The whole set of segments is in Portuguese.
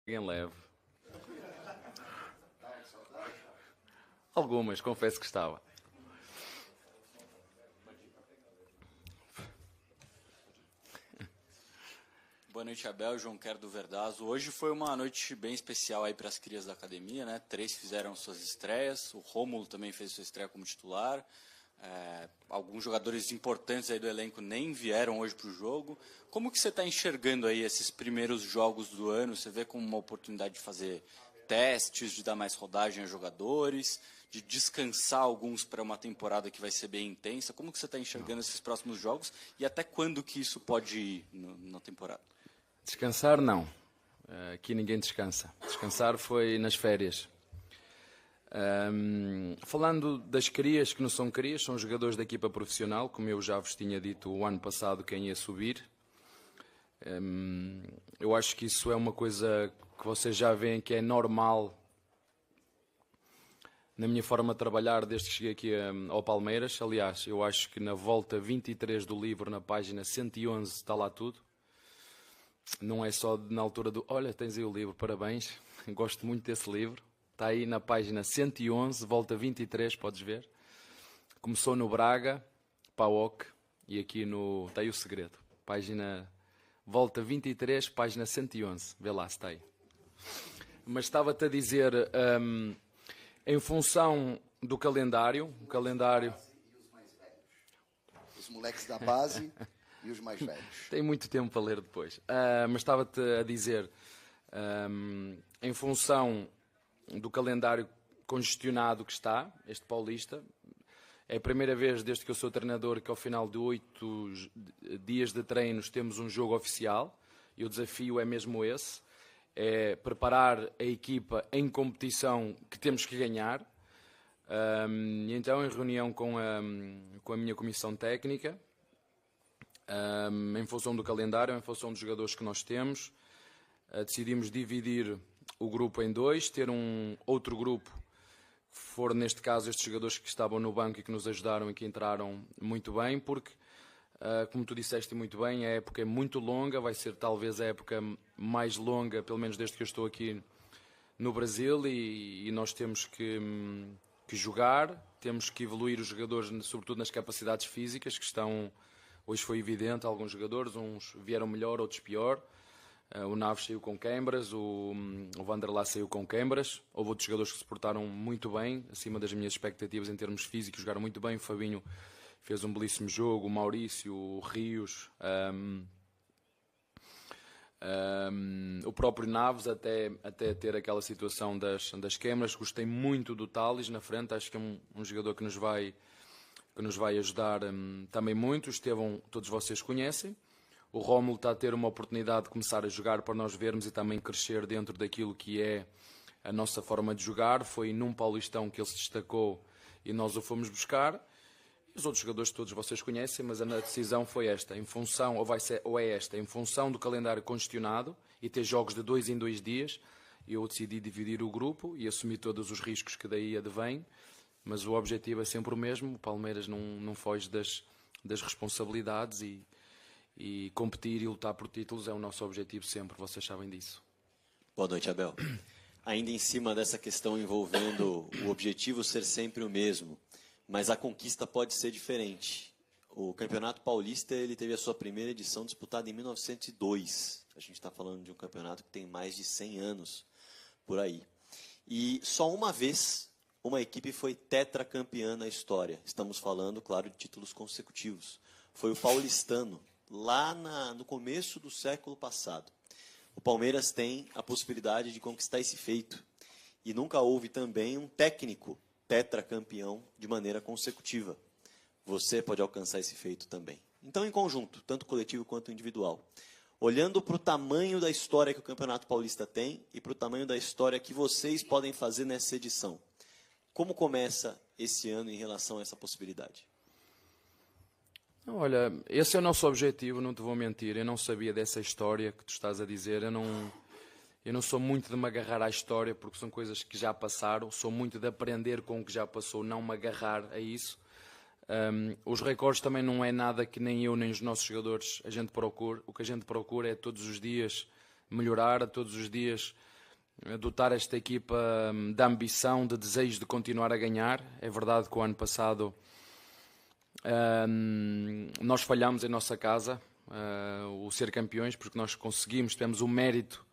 Alguém leve. Algumas, confesso que estava. Boa noite, Abel. João Quero do Verdazo. Hoje foi uma noite bem especial aí para as crias da academia, né? 3 fizeram suas estreias. O Rômulo também fez sua estreia como titular. Alguns jogadores importantes aí do elenco nem vieram hoje para o jogo. Como que você está enxergando aí esses primeiros jogos do ano? Você vê como uma oportunidade de fazer testes, de dar mais rodagem a jogadores, de descansar alguns para uma temporada que vai ser bem intensa? Como que você está enxergando esses próximos jogos e até quando que isso pode ir na temporada? Descansar, não. Aqui ninguém descansa. Descansar foi nas férias. Falando das crias, que não são crias, são jogadores da equipa profissional, como eu já vos tinha dito o ano passado quem ia subir. Eu acho que isso é uma coisa que vocês já veem que é normal na minha forma de trabalhar desde que cheguei aqui ao Palmeiras. Aliás, eu acho que na volta 23 do livro, na página 111, está lá tudo. Não é só na altura do olha, tens aí o livro, parabéns, gosto muito desse livro. Está aí na página 111, volta 23, podes ver. Começou no Braga, PAOK, e aqui no... está aí o segredo. Página... volta 23, página 111. Vê lá se está aí. Mas estava-te a dizer, em função do calendário... O calendário... Os moleques da base e os mais velhos. Tem muito tempo para ler depois. Mas estava-te a dizer, em função do calendário congestionado que está, este Paulista, é a primeira vez desde que eu sou treinador que ao final de 8 dias de treinos temos um jogo oficial, e o desafio é mesmo esse, é preparar a equipa em competição que temos que ganhar. E então, em reunião com a minha comissão técnica, em função do calendário, em função dos jogadores que nós temos, decidimos dividir o grupo em dois, ter um outro grupo, que for neste caso estes jogadores que estavam no banco e que nos ajudaram e que entraram muito bem, porque, como tu disseste muito bem, a época é muito longa, vai ser talvez a época mais longa, pelo menos desde que eu estou aqui no Brasil, e nós temos que jogar, temos que evoluir os jogadores, sobretudo nas capacidades físicas, que estão, hoje foi evidente, alguns jogadores, uns vieram melhor, outros pior. O Naves saiu com câimbras, o Vanderlá saiu com câimbras. Houve outros jogadores que se portaram muito bem, acima das minhas expectativas em termos físicos, jogaram muito bem. O Fabinho fez um belíssimo jogo, o Maurício, o Rios, o próprio Naves, até ter aquela situação das câimbras. Gostei muito do Tales na frente, acho que é um jogador que nos vai ajudar também muito. O Estevão, todos vocês conhecem. O Rômulo está a ter uma oportunidade de começar a jogar para nós vermos e também crescer dentro daquilo que é a nossa forma de jogar. Foi num Paulistão que ele se destacou e nós o fomos buscar. E os outros jogadores todos vocês conhecem, mas a decisão foi esta, em função, em função do calendário congestionado e ter jogos de 2 em 2 dias, eu decidi dividir o grupo e assumir todos os riscos que daí advêm, mas o objetivo é sempre o mesmo. O Palmeiras não foge das responsabilidades e competir e lutar por títulos é o nosso objetivo sempre, vocês sabem disso. Boa noite, Abel. Ainda em cima dessa questão envolvendo o objetivo ser sempre o mesmo, mas a conquista pode ser diferente. O Campeonato Paulista ele teve a sua primeira edição disputada em 1902. A gente está falando de um campeonato que tem mais de 100 anos por aí. E só uma vez uma equipe foi tetracampeã na história. Estamos falando, claro, de títulos consecutivos. Foi o paulistano, lá no começo do século passado. O Palmeiras tem a possibilidade de conquistar esse feito. E nunca houve também um técnico tetracampeão de maneira consecutiva. Você pode alcançar esse feito também. Então, em conjunto, tanto coletivo quanto individual. Olhando para o tamanho da história que o Campeonato Paulista tem e para o tamanho da história que vocês podem fazer nessa edição. Como começa esse ano em relação a essa possibilidade? Olha, esse é o nosso objetivo, não te vou mentir. Eu não sabia dessa história que tu estás a dizer. Eu não sou muito de me agarrar à história, porque são coisas que já passaram. Sou muito de aprender com o que já passou, não me agarrar a isso. Os recordes também não é nada que nem eu nem os nossos jogadores a gente procura. O que a gente procura é todos os dias melhorar, todos os dias dotar esta equipa da ambição, de desejo de continuar a ganhar. É verdade que o ano passado nós falhamos em nossa casa, o ser campeões, porque nós tivemos o mérito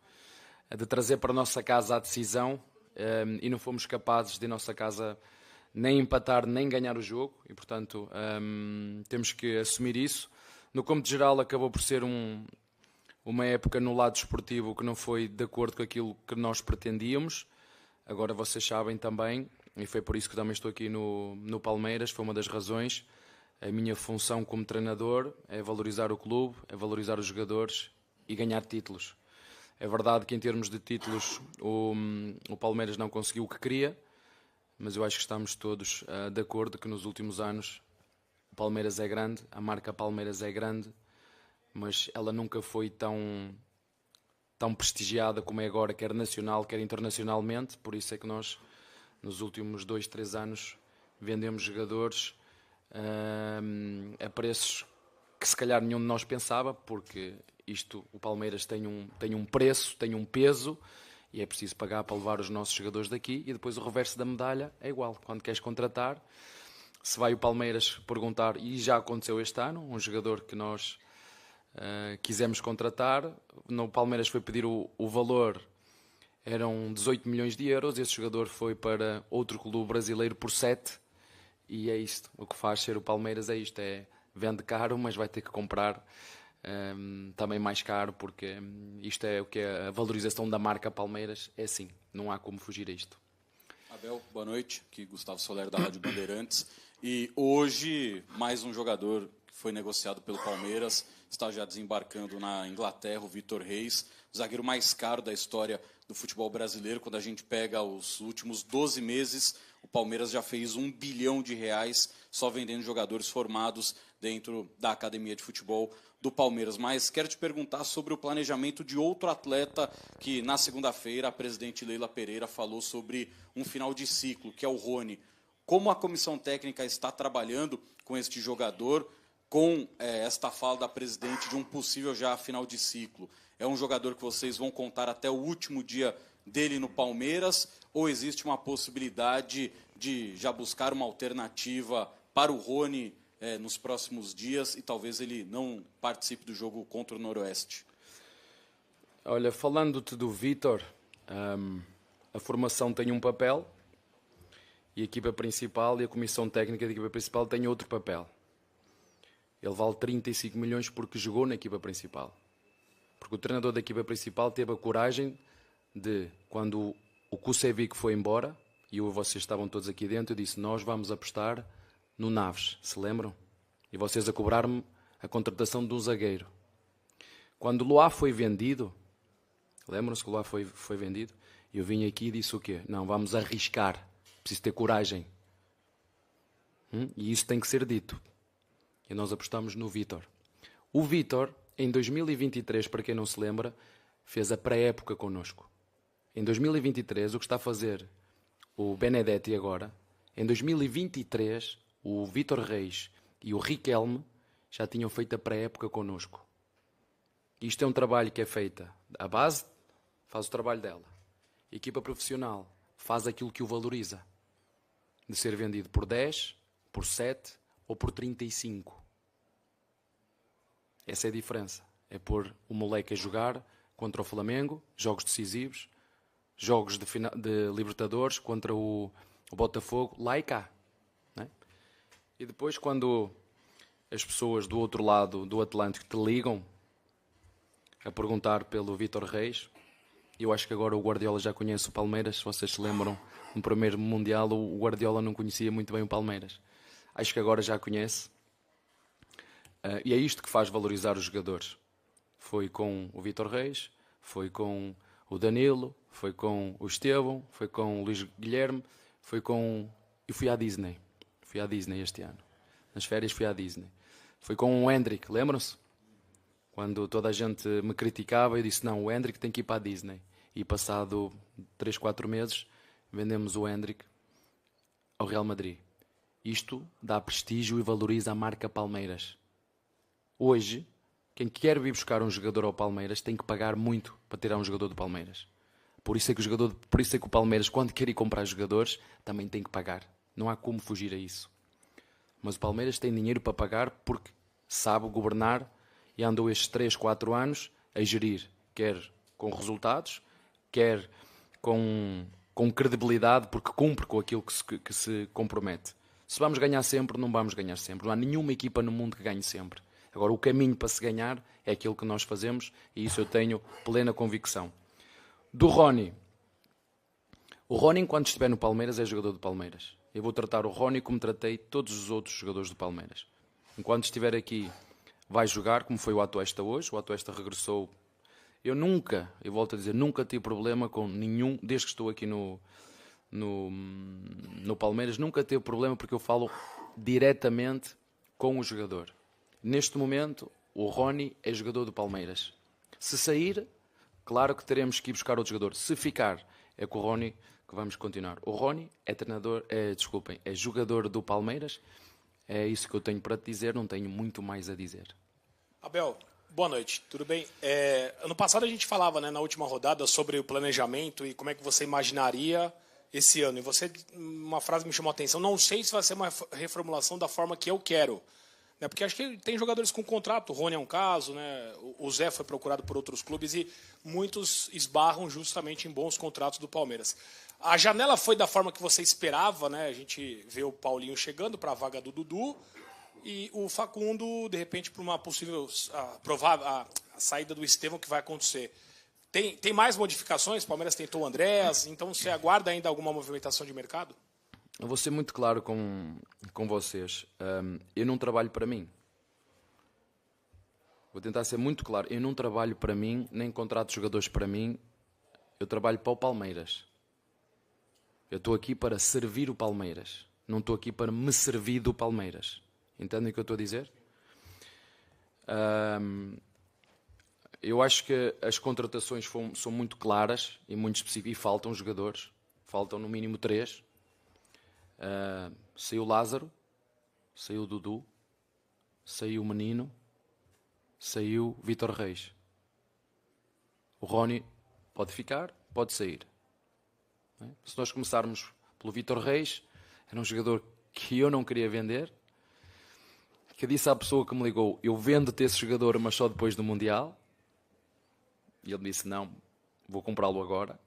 de trazer para a nossa casa a decisão e não fomos capazes de, em nossa casa, nem empatar nem ganhar o jogo, e portanto temos que assumir isso. No cômputo geral acabou por ser uma época no lado desportivo que não foi de acordo com aquilo que nós pretendíamos. Agora vocês sabem também, e foi por isso que também estou aqui no Palmeiras, foi uma das razões. A minha função como treinador é valorizar o clube, é valorizar os jogadores e ganhar títulos. É verdade que em termos de títulos o Palmeiras não conseguiu o que queria, mas eu acho que estamos todos de acordo que nos últimos anos o Palmeiras é grande, a marca Palmeiras é grande, mas ela nunca foi tão prestigiada como é agora, quer nacional, quer internacionalmente. Por isso é que nós, nos últimos 2, 3 anos, vendemos jogadores a preços que se calhar nenhum de nós pensava, porque o Palmeiras tem um preço, tem um peso, e é preciso pagar para levar os nossos jogadores daqui. E depois o reverso da medalha é igual. Quando queres contratar, se vai o Palmeiras perguntar, e já aconteceu este ano, um jogador que nós quisemos contratar, no Palmeiras foi pedir o valor, eram 18 milhões de euros, esse jogador foi para outro clube brasileiro por 7, e é isto, o que faz ser o Palmeiras é isto, vende caro, mas vai ter que comprar também mais caro, porque isto é o que é a valorização da marca Palmeiras, é assim, não há como fugir a isto. Abel, boa noite, aqui Gustavo Soler da Rádio Bandeirantes, e hoje mais um jogador que foi negociado pelo Palmeiras, está já desembarcando na Inglaterra, o Vitor Reis, o zagueiro mais caro da história do futebol brasileiro. Quando a gente pega os últimos 12 meses, o Palmeiras já fez R$1 bilhão só vendendo jogadores formados dentro da academia de futebol do Palmeiras. Mas quero te perguntar sobre o planejamento de outro atleta que, na segunda-feira, a presidente Leila Pereira falou sobre um final de ciclo, que é o Rony. Como a comissão técnica está trabalhando com este jogador, com esta fala da presidente de um possível já final de ciclo? É um jogador que vocês vão contar até o último dia dele no Palmeiras, ou existe uma possibilidade de já buscar uma alternativa para o Rony nos próximos dias e talvez ele não participe do jogo contra o Noroeste? Olha, falando-te do Vítor, a formação tem um papel e a equipa principal e a comissão técnica da equipa principal tem outro papel. Ele vale 35 milhões porque jogou na equipa principal. Porque o treinador da equipa principal teve a coragem de, quando o Kusevic foi embora, e vocês estavam todos aqui dentro, eu disse, nós vamos apostar no Naves, se lembram? E vocês a cobrar-me a contratação de um zagueiro. Quando o Loá foi vendido, lembram-se que o Loá foi vendido? Eu vim aqui e disse o quê? Não, vamos arriscar, preciso ter coragem. E isso tem que ser dito. E nós apostamos no Vítor. O Vítor, em 2023, para quem não se lembra, fez a pré-época connosco. Em 2023, o que está a fazer o Benedetti agora, em 2023, o Vítor Reis e o Riquelme já tinham feito a pré-época connosco. Isto é um trabalho que é feito. A base faz o trabalho dela. A equipa profissional faz aquilo que o valoriza. De ser vendido por 10, por 7 ou por 35. Essa é a diferença. É pôr o moleque a jogar contra o Flamengo, jogos decisivos, jogos de Libertadores contra o Botafogo, lá e cá. Não é? E depois, quando as pessoas do outro lado do Atlântico te ligam a perguntar pelo Vítor Reis, eu acho que agora o Guardiola já conhece o Palmeiras. Se vocês se lembram, no primeiro Mundial o Guardiola não conhecia muito bem o Palmeiras. Acho que agora já conhece. E é isto que faz valorizar os jogadores. Foi com o Vítor Reis, foi com o Danilo, foi com o Estevão, foi com o Luís Guilherme, eu fui à Disney. Fui à Disney este ano. Nas férias fui à Disney. Foi com o Hendrick, lembram-se? Quando toda a gente me criticava, eu disse, não, o Hendrick tem que ir para a Disney. E passado 3, 4 meses, vendemos o Hendrick ao Real Madrid. Isto dá prestígio e valoriza a marca Palmeiras. Hoje, quem quer vir buscar um jogador ao Palmeiras tem que pagar muito para tirar um jogador do Palmeiras. Por isso é que o Palmeiras, quando quer ir comprar jogadores, também tem que pagar. Não há como fugir a isso. Mas o Palmeiras tem dinheiro para pagar porque sabe governar e andou estes 3, 4 anos a gerir, quer com resultados, quer com credibilidade, porque cumpre com aquilo que se compromete. Se vamos ganhar sempre, não vamos ganhar sempre. Não há nenhuma equipa no mundo que ganhe sempre. Agora, o caminho para se ganhar é aquilo que nós fazemos e isso eu tenho plena convicção. Do Rony. O Rony, enquanto estiver no Palmeiras, é jogador do Palmeiras. Eu vou tratar o Rony como tratei todos os outros jogadores do Palmeiras. Enquanto estiver aqui, vai jogar, como foi o Atuesta hoje. O Atuesta regressou. Eu volto a dizer, nunca tive problema com nenhum, desde que estou aqui no Palmeiras, nunca teve problema porque eu falo diretamente com o jogador. Neste momento, o Rony é jogador do Palmeiras. Se sair, claro que teremos que ir buscar outro jogador. Se ficar, é com o Rony que vamos continuar. O Rony é jogador do Palmeiras. É isso que eu tenho para te dizer, não tenho muito mais a dizer. Abel, boa noite, tudo bem? Ano passado a gente falava, né, na última rodada sobre o planejamento e como é que você imaginaria esse ano. E você, uma frase me chamou a atenção, não sei se vai ser uma reformulação da forma que eu quero. Né, porque acho que tem jogadores com contrato, o Rony é um caso, né, o Zé foi procurado por outros clubes e muitos esbarram justamente em bons contratos do Palmeiras. A janela foi da forma que você esperava, né? A gente vê o Paulinho chegando para a vaga do Dudu e o Facundo, de repente, para uma possível a saída do Estevão que vai acontecer. Tem mais modificações? O Palmeiras tentou o Andréas, então você aguarda ainda alguma movimentação de mercado? Eu vou ser muito claro com vocês. Eu não trabalho para mim. Vou tentar ser muito claro. Eu não trabalho para mim, nem contrato jogadores para mim. Eu trabalho para o Palmeiras. Eu estou aqui para servir o Palmeiras. Não estou aqui para me servir do Palmeiras. Entendem o que eu estou a dizer? Eu acho que as contratações são muito claras e muito específicas. E faltam jogadores. Faltam no mínimo 3. Saiu Lázaro. Saiu Dudu. Saiu o Menino. Saiu Vítor Reis. O Rony pode ficar, pode sair. Se nós começarmos pelo Vítor Reis, era um jogador que eu não queria vender, que eu disse à pessoa que me ligou, eu vendo-te esse jogador, mas só depois do Mundial. E ele disse, não, vou comprá-lo agora.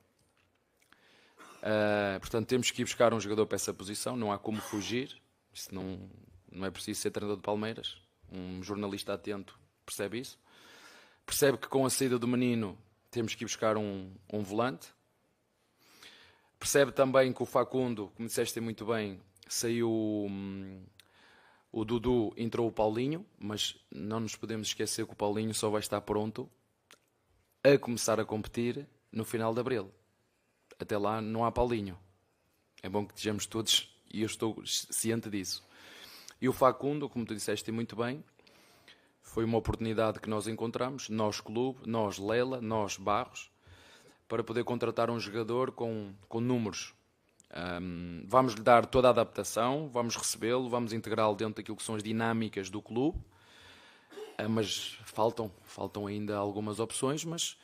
Portanto, temos que ir buscar um jogador para essa posição, não há como fugir. Isso não é preciso ser treinador de Palmeiras. Um jornalista atento percebe isso. Percebe que com a saída do Menino temos que ir buscar um volante. Percebe também que o Facundo, como disseste muito bem, saiu o Dudu, entrou o Paulinho, mas não nos podemos esquecer que o Paulinho só vai estar pronto a começar a competir no final de abril. Até lá não há Paulinho. É bom que estejamos todos, e eu estou ciente disso. E o Facundo, como tu disseste muito bem, foi uma oportunidade que nós encontramos, nós clube, nós Lela, nós Barros, para poder contratar um jogador com números. Vamos lhe dar toda a adaptação, vamos recebê-lo, vamos integrá-lo dentro daquilo que são as dinâmicas do clube, mas faltam ainda algumas opções, mas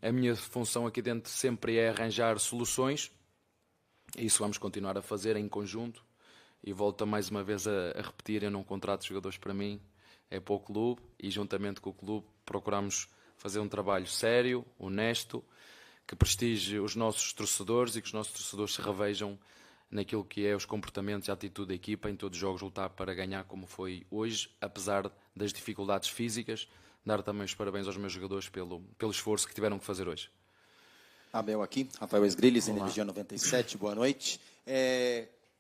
a minha função aqui dentro sempre é arranjar soluções, e isso vamos continuar a fazer em conjunto, e volto mais uma vez a repetir, eu não contrato jogadores para mim, é para o clube, e juntamente com o clube procuramos fazer um trabalho sério, honesto, que prestigie os nossos torcedores e que os nossos torcedores se revejam naquilo que é os comportamentos e a atitude da equipa em todos os jogos, lutar para ganhar como foi hoje, apesar das dificuldades físicas. Dar também os parabéns aos meus jogadores pelo esforço que tiveram que fazer hoje. Abel aqui, Rafael Esgrilles, Energia 97, boa noite.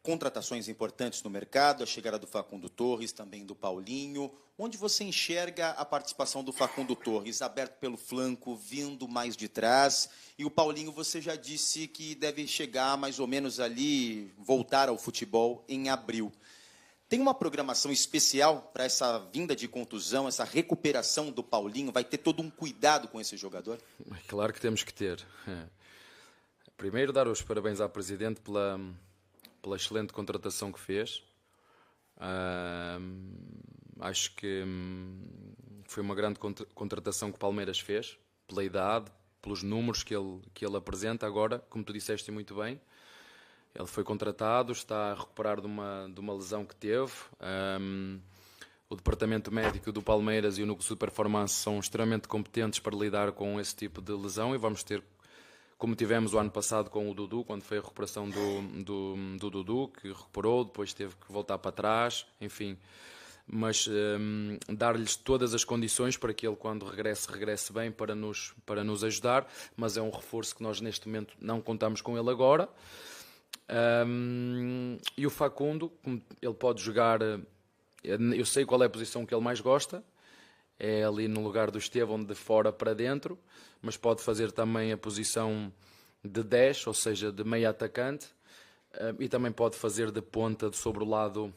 Contratações importantes no mercado, a chegada do Facundo Torres, também do Paulinho. Onde você enxerga a participação do Facundo Torres, aberto pelo flanco, vindo mais de trás? E o Paulinho, você já disse que deve chegar mais ou menos ali, voltar ao futebol em abril. Tem uma programação especial para essa vinda de contusão, essa recuperação do Paulinho? Vai ter todo um cuidado com esse jogador? Claro que temos que ter. Primeiro, dar os parabéns ao Presidente pela excelente contratação que fez. Acho que foi uma grande contratação que o Palmeiras fez, pela idade, pelos números que ele apresenta agora, como tu disseste muito bem. Ele foi contratado, está a recuperar de uma lesão que teve. O departamento médico do Palmeiras e o núcleo de performance são extremamente competentes para lidar com esse tipo de lesão e vamos ter, como tivemos o ano passado com o Dudu, quando foi a recuperação do Dudu, que recuperou, depois teve que voltar para trás, enfim. Mas dar-lhes todas as condições para que ele, quando regresse bem para nos ajudar, mas é um reforço que nós neste momento não contamos com ele agora. E o Facundo, ele pode jogar, eu sei qual é a posição que ele mais gosta, é ali no lugar do Estevão, de fora para dentro, mas pode fazer também a posição de 10, ou seja, de meio atacante, e também pode fazer de ponta sobre o lado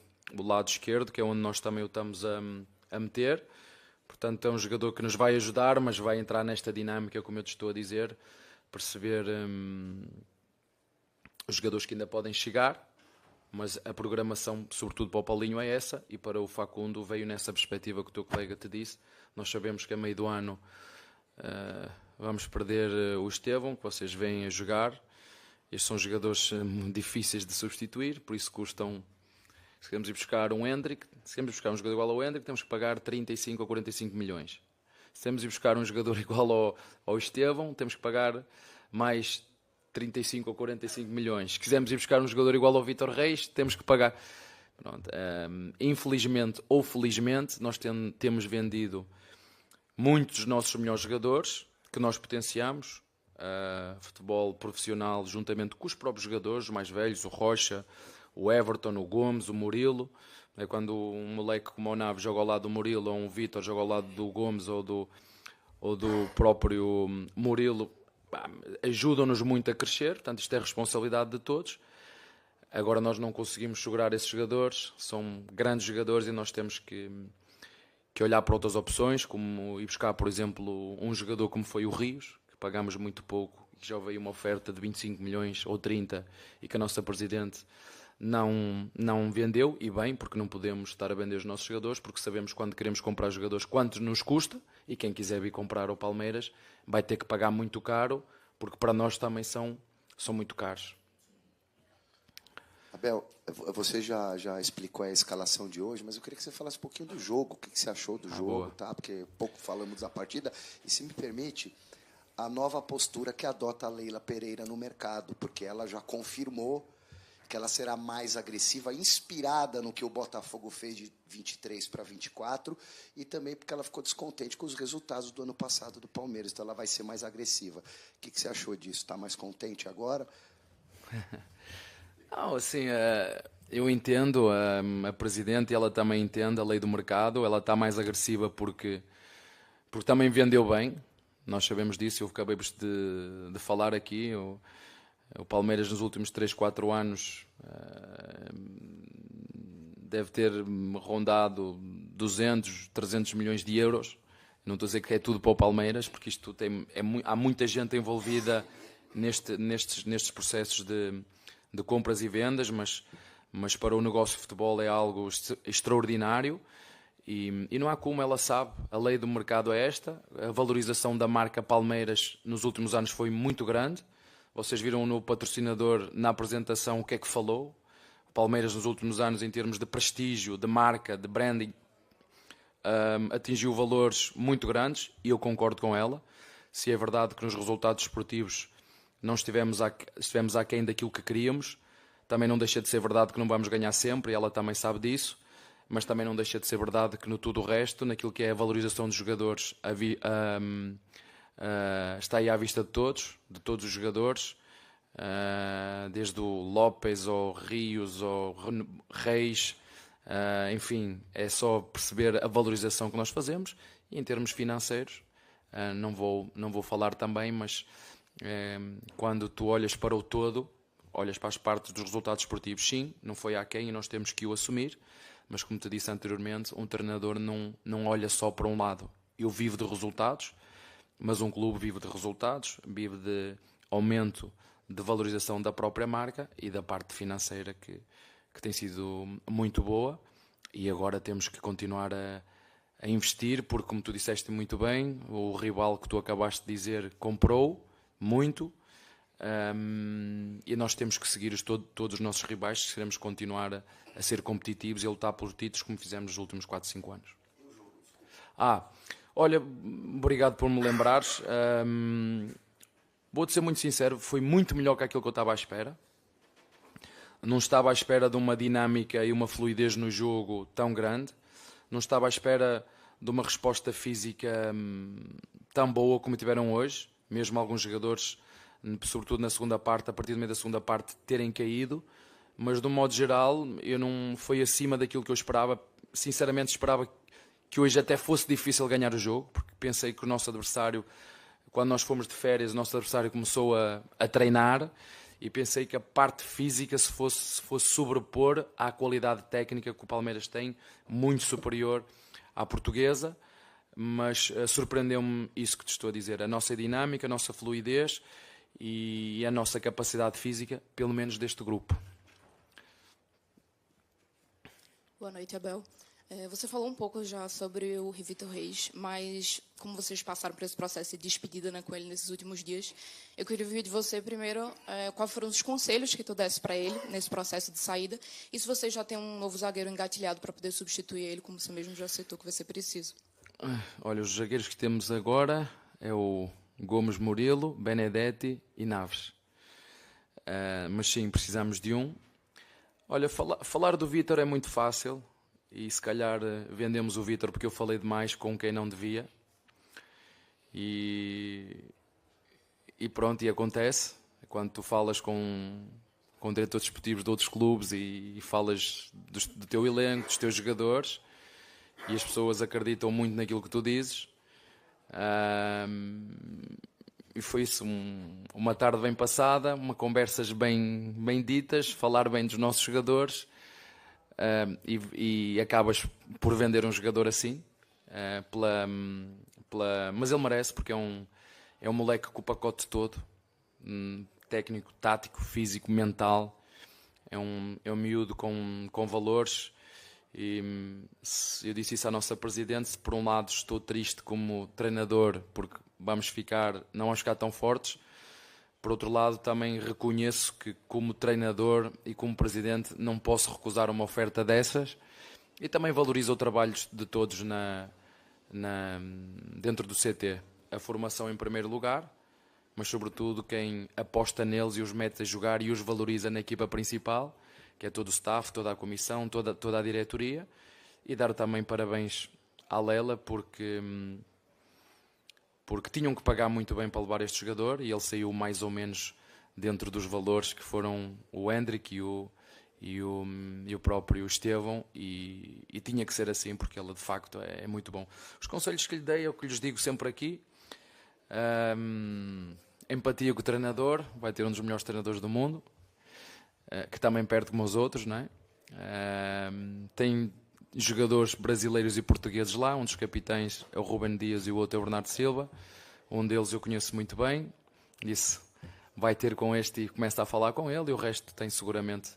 esquerdo, que é onde nós também o estamos a meter. Portanto, é um jogador que nos vai ajudar, mas vai entrar nesta dinâmica, como eu te estou a dizer, perceber os jogadores que ainda podem chegar, mas a programação, sobretudo para o Paulinho, é essa, e para o Facundo veio nessa perspectiva que o teu colega te disse. Nós sabemos que a meio do ano vamos perder o Estevão, que vocês veem a jogar. Estes são jogadores difíceis de substituir, por isso custam. Se queremos ir buscar um Hendrick, se queremos buscar um jogador igual ao Hendrick, temos que pagar 35 ou 45 milhões. Se queremos ir buscar um jogador igual ao Estevão, temos que pagar mais 35 ou 45 milhões. Se quisermos ir buscar um jogador igual ao Vítor Reis, temos que pagar. Pronto. Infelizmente ou felizmente, nós temos vendido muitos dos nossos melhores jogadores, que nós potenciamos, futebol profissional, juntamente com os próprios jogadores, os mais velhos, o Rocha, o Everton, o Gomes, o Murilo. Quando um moleque como o Naves joga ao lado do Murilo, ou um Vítor joga ao lado do Gomes ou do próprio Murilo, ajudam-nos muito a crescer. Portanto, isto é responsabilidade de todos. Agora nós não conseguimos segurar esses jogadores, são grandes jogadores e nós temos que olhar para outras opções, como ir buscar, por exemplo, um jogador como foi o Rios, que pagamos muito pouco, que já veio uma oferta de 25 milhões ou 30 e que a nossa Presidente não vendeu, e bem, porque não podemos estar a vender os nossos jogadores, porque sabemos quando queremos comprar jogadores quanto nos custa, e quem quiser vir comprar ao Palmeiras vai ter que pagar muito caro, porque para nós também são muito caros. Abel, você já explicou a escalação de hoje, mas eu queria que você falasse um pouquinho do jogo, o que você achou do jogo, boa. tá? Porque pouco falamos da partida, e se me permite, a nova postura que adota a Leila Pereira no mercado, porque ela já confirmou que ela será mais agressiva, inspirada no que o Botafogo fez de 23 para 24, e também porque ela ficou descontente com os resultados do ano passado do Palmeiras, então ela vai ser mais agressiva. O que você achou disso? Está mais contente agora? Não, assim, eu entendo, a Presidente, ela também entende a lei do mercado, ela está mais agressiva porque também vendeu bem, nós sabemos disso, eu acabei de falar aqui. O Palmeiras nos últimos 3, 4 anos deve ter rondado 200, 300 milhões de euros. Não estou a dizer que é tudo para o Palmeiras, porque isto há muita gente envolvida nestes processos de compras e vendas, mas para o negócio de futebol é algo extraordinário. E não há como, ela sabe, a lei do mercado é esta. A valorização da marca Palmeiras nos últimos anos foi muito grande. Vocês viram no patrocinador, na apresentação, o que é que falou. O Palmeiras, nos últimos anos, em termos de prestígio, de marca, de branding, atingiu valores muito grandes, e eu concordo com ela. Se é verdade que nos resultados esportivos não estivemos aquém daquilo que queríamos, também não deixa de ser verdade que não vamos ganhar sempre, e ela também sabe disso, mas também não deixa de ser verdade que no tudo o resto, naquilo que é a valorização dos jogadores, está aí à vista de todos os jogadores, desde o López ao Rios ao Reis, enfim, é só perceber a valorização que nós fazemos. E em termos financeiros, não vou falar também, mas quando tu olhas para o todo, olhas para as partes dos resultados esportivos, sim, não foi aquém e nós temos que o assumir, mas como te disse anteriormente, um treinador não olha só para um lado. Eu vivo de resultados, mas um clube vive de resultados, vive de aumento de valorização da própria marca e da parte financeira que tem sido muito boa, e agora temos que continuar a investir, porque, como tu disseste muito bem, o rival que tu acabaste de dizer comprou muito, e nós temos que seguir todos os nossos rivais se queremos continuar a ser competitivos e a lutar por títulos como fizemos nos últimos 4, 5 anos. Olha, obrigado por me lembrares. Vou-te ser muito sincero, foi muito melhor que aquilo que eu estava à espera. Não estava à espera de uma dinâmica e uma fluidez no jogo tão grande. Não estava à espera de uma resposta física tão boa como tiveram hoje. Mesmo alguns jogadores, sobretudo na segunda parte, a partir do meio da segunda parte, terem caído. Mas, de um modo geral, eu não foi acima daquilo que eu esperava. Sinceramente, esperava que hoje até fosse difícil ganhar o jogo, porque pensei que o nosso adversário, quando nós fomos de férias, o nosso adversário começou a treinar, e pensei que a parte física se fosse sobrepor à qualidade técnica que o Palmeiras tem, muito superior à portuguesa, mas surpreendeu-me isso que te estou a dizer, a nossa dinâmica, a nossa fluidez e a nossa capacidade física, pelo menos deste grupo. Boa noite, Abel. Você falou um pouco já sobre o Vitor Reis, mas como vocês passaram por esse processo de despedida, né, com ele nesses últimos dias, eu queria ouvir de você primeiro quais foram os conselhos que tu desse para ele nesse processo de saída, e se você já tem um novo zagueiro engatilhado para poder substituir ele, como você mesmo já citou que vai ser preciso. Olha, os zagueiros que temos agora é o Gomes, Murilo, Benedetti e Naves. Mas sim, precisamos de um. Olha, falar do Vítor é muito fácil. E se calhar vendemos o Vítor porque eu falei demais com quem não devia. E pronto, e acontece. Quando tu falas com diretores desportivos de outros clubes e falas do teu elenco, dos teus jogadores, e as pessoas acreditam muito naquilo que tu dizes. E foi isso, uma tarde bem passada, conversas bem ditas, falar bem dos nossos jogadores. E acabas por vender um jogador assim, mas ele merece, porque é um moleque com o pacote todo, técnico, tático, físico, mental. É um miúdo com valores. E eu disse isso à nossa presidente. Por um lado estou triste como treinador, porque não vamos ficar tão fortes. Por outro lado, também reconheço que, como treinador e como presidente, não posso recusar uma oferta dessas, e também valorizo o trabalho de todos dentro do CT. A formação em primeiro lugar, mas sobretudo quem aposta neles e os mete a jogar e os valoriza na equipa principal, que é todo o staff, toda a comissão, toda a diretoria, e dar também parabéns à Lela, porque tinham que pagar muito bem para levar este jogador, e ele saiu mais ou menos dentro dos valores que foram o Hendrick e o próprio Estevão, e tinha que ser assim, porque ele de facto é muito bom. Os conselhos que lhe dei é o que lhes digo sempre aqui. Empatia com o treinador, vai ter um dos melhores treinadores do mundo, que também perde como os outros, não é? Tem jogadores brasileiros e portugueses lá, um dos capitães é o Rubem Dias e o outro é o Bernardo Silva. Um deles eu conheço muito bem, disse vai ter com este e começa a falar com ele, e o resto tem seguramente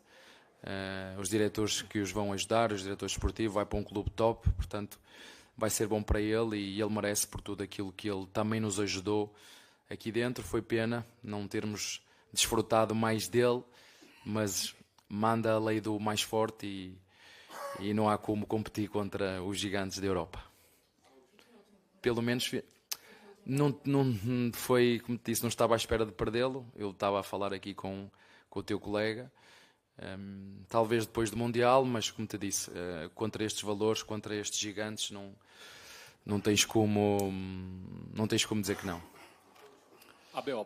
os diretores que os vão ajudar, os diretores esportivos, vai para um clube top, portanto vai ser bom para ele, e ele merece por tudo aquilo que ele também nos ajudou aqui dentro. Foi pena não termos desfrutado mais dele, mas manda a lei do mais forte e não há como competir contra os gigantes da Europa. Pelo menos não foi, como te disse, não estava à espera de perdê-lo. Eu estava a falar aqui com o teu colega, talvez depois do Mundial, mas como te disse, contra estes valores, contra estes gigantes, não tens como dizer que não. Abel,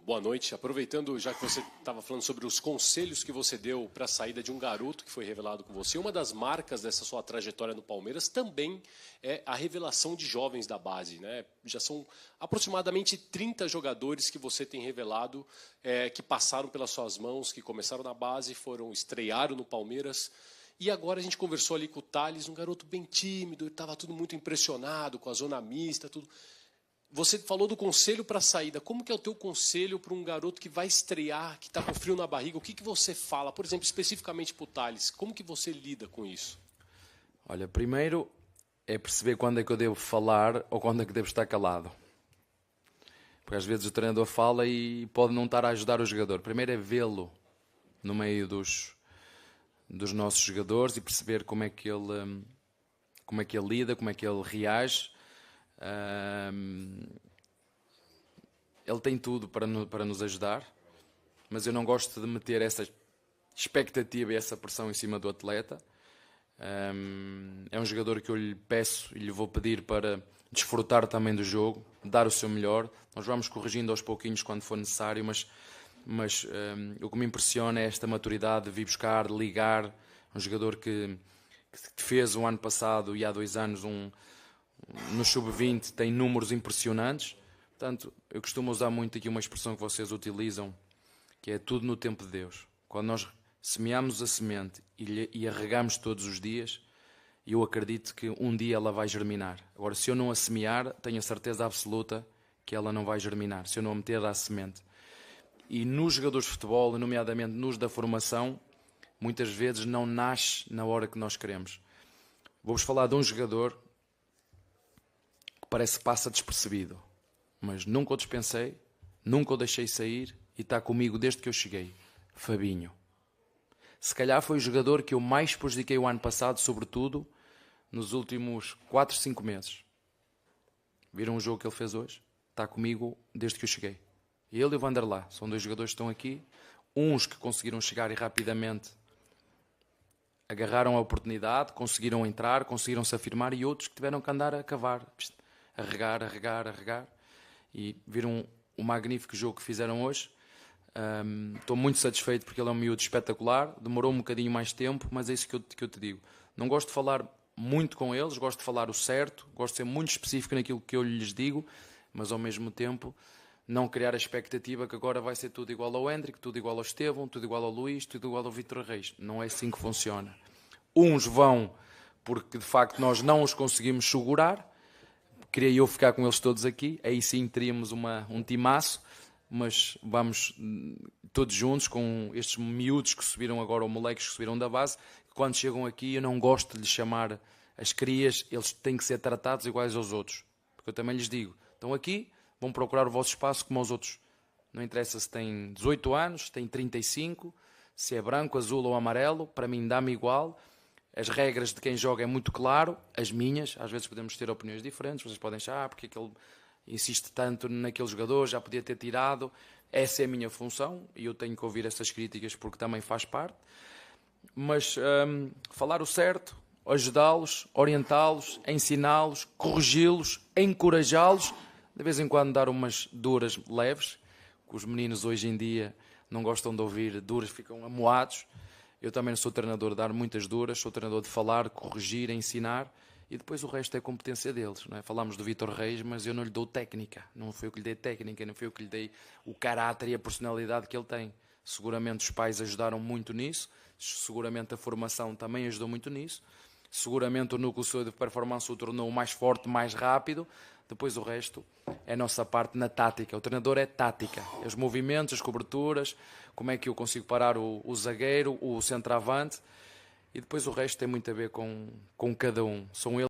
boa noite, aproveitando já que você estava falando sobre os conselhos que você deu para a saída de um garoto que foi revelado com você, uma das marcas dessa sua trajetória no Palmeiras também é a revelação de jovens da base, né? Já são aproximadamente 30 jogadores que você tem revelado, que passaram pelas suas mãos, que começaram na base, estrearam no Palmeiras. E agora a gente conversou ali com o Thales, um garoto bem tímido, estava tudo muito impressionado com a zona mista, tudo. Você falou do conselho para a saída. Como que é o teu conselho para um garoto que vai estrear, que está com frio na barriga? O que você fala, por exemplo, especificamente para o Thales? Como que você lida com isso? Olha, primeiro, é perceber quando é que eu devo falar ou quando é que devo estar calado. Porque às vezes o treinador fala e pode não estar a ajudar o jogador. Primeiro é vê-lo no meio dos nossos jogadores e perceber como é que ele lida, como é que ele reage. Ele tem tudo para nos ajudar, mas eu não gosto de meter essa expectativa e essa pressão em cima do atleta. É um jogador que eu lhe peço e lhe vou pedir para desfrutar também do jogo, dar o seu melhor. Nós vamos corrigindo aos pouquinhos quando for necessário, mas o que me impressiona é esta maturidade de vir buscar, de ligar. Um jogador que fez o ano passado e há 2 anos no Sub-20 tem números impressionantes. Portanto, eu costumo usar muito aqui uma expressão que vocês utilizam, que é tudo no tempo de Deus. Quando nós semeamos a semente e a regamos todos os dias, eu acredito que um dia ela vai germinar. Agora, se eu não a semear, tenho a certeza absoluta que ela não vai germinar, se eu não a meter à semente. E nos jogadores de futebol, nomeadamente nos da formação, muitas vezes não nasce na hora que nós queremos. Vou-vos falar de um jogador que parece que passa despercebido, mas nunca o dispensei, nunca o deixei sair e está comigo desde que eu cheguei. Fabinho. Se calhar foi o jogador que eu mais prejudiquei o ano passado, sobretudo nos últimos 4, 5 meses. Viram o jogo que ele fez hoje? Está comigo desde que eu cheguei. Ele e o Vanderlá são 2 jogadores que estão aqui. Uns que conseguiram chegar e rapidamente agarraram a oportunidade, conseguiram entrar, conseguiram se afirmar, e outros que tiveram que andar a cavar, a regar. E viram o magnífico jogo que fizeram hoje. Estou muito satisfeito porque ele é um miúdo espetacular. Demorou um bocadinho mais tempo, mas é isso que eu te digo. Não gosto de falar muito com eles, gosto de falar o certo, gosto de ser muito específico naquilo que eu lhes digo, mas ao mesmo tempo não criar a expectativa que agora vai ser tudo igual ao Hendrick, tudo igual ao Estevão, tudo igual ao Luís, tudo igual ao Vítor Reis. Não é assim que funciona. Uns vão porque de facto nós não os conseguimos segurar. Queria eu ficar com eles todos aqui, aí sim teríamos um timaço, mas vamos todos juntos com estes miúdos que subiram agora, ou moleques que subiram da base, que quando chegam aqui eu não gosto de lhes chamar as crias, eles têm que ser tratados iguais aos outros. Porque eu também lhes digo, estão aqui, vão procurar o vosso espaço como aos outros. Não interessa se têm 18 anos, se têm 35, se é branco, azul ou amarelo, para mim dá-me igual. As regras de quem joga é muito claro, as minhas, às vezes podemos ter opiniões diferentes, vocês podem achar, porque aquele insiste tanto naquele jogador, já podia ter tirado. Essa é a minha função e eu tenho que ouvir essas críticas porque também faz parte. Mas falar o certo, ajudá-los, orientá-los, ensiná-los, corrigi-los, encorajá-los, de vez em quando dar umas duras leves, que os meninos hoje em dia não gostam de ouvir duras, ficam amuados. Eu também não sou treinador de dar muitas duras, sou treinador de falar, corrigir, ensinar, e depois o resto é competência deles. Não é? Falámos do Vítor Reis, mas eu não lhe dou técnica. Não foi eu que lhe dei técnica, não foi eu que lhe dei o caráter e a personalidade que ele tem. Seguramente os pais ajudaram muito nisso, seguramente a formação também ajudou muito nisso, seguramente o núcleo de performance o tornou mais forte, mais rápido. Depois o resto é a nossa parte na tática. O treinador é tática. Os movimentos, as coberturas, como é que eu consigo parar o zagueiro, o centroavante. E depois o resto tem muito a ver com cada um. São eles